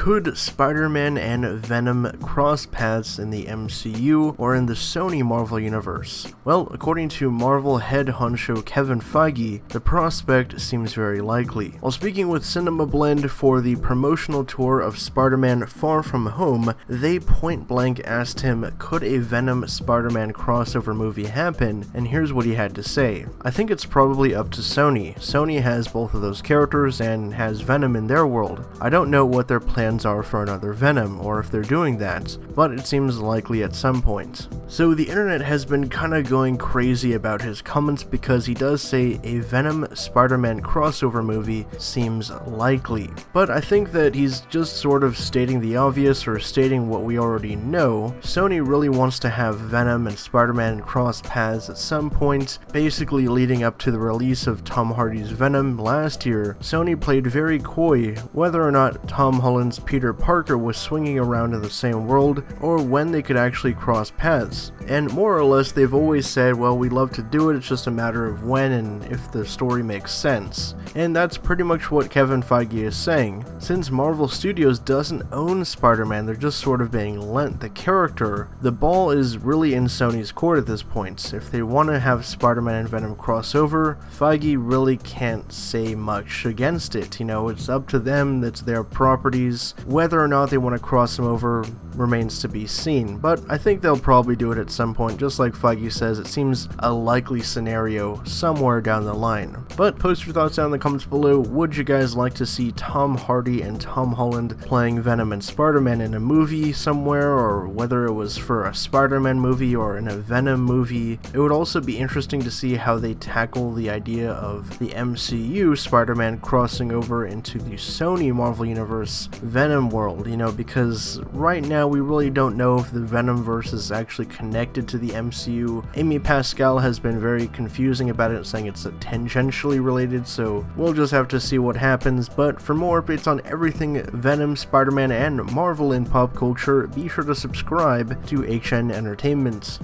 Could Spider-Man and Venom cross paths in the MCU or in the Sony Marvel universe? Well, according to Marvel head honcho Kevin Feige, the prospect seems very likely. While speaking with Cinemablend for the promotional tour of Spider-Man Far From Home, they point-blank asked him, could a Venom Spider-Man crossover movie happen? And here's what he had to say. I think it's probably up to Sony. Sony has both of those characters and has Venom in their world. I don't know what their plans are for another Venom, or if they're doing that, but it seems likely at some point. So the internet has been kinda going crazy about his comments because he does say a Venom Spider-Man crossover movie seems likely. But I think that he's just sort of stating the obvious or stating what we already know. Sony really wants to have Venom and Spider-Man cross paths at some point, basically leading up to the release of Tom Hardy's Venom last year. Sony played very coy whether or not Tom Holland's Peter Parker was swinging around in the same world, or when they could actually cross paths. And more or less they've always said, well, we'd love to do it, it's just a matter of when and if the story makes sense. And that's pretty much what Kevin Feige is saying. Since Marvel Studios doesn't own Spider-Man, they're just sort of being lent the character, the ball is really in Sony's court at this point. If they want to have Spider-Man and Venom crossover, Feige really can't say much against it. You know, it's up to them, it's their properties. Whether or not they want to cross them over remains to be seen, but I think they'll probably do it at some point. Just like Feige says, it seems a likely scenario somewhere down the line. But post your thoughts down in the comments below. Would you guys like to see Tom Hardy and Tom Holland playing Venom and Spider-Man in a movie somewhere, or whether it was for a Spider-Man movie or in a Venom movie? It would also be interesting to see how they tackle the idea of the MCU Spider-Man crossing over into the Sony Marvel Universe Venom world, you know, because right now we really don't know if the Venomverse is actually connected to the MCU. Amy Pascal has been very confusing about it, saying it's tangentially related, so we'll just have to see what happens. But for more updates on everything Venom, Spider-Man, and Marvel in pop culture, be sure to subscribe to HN Entertainment.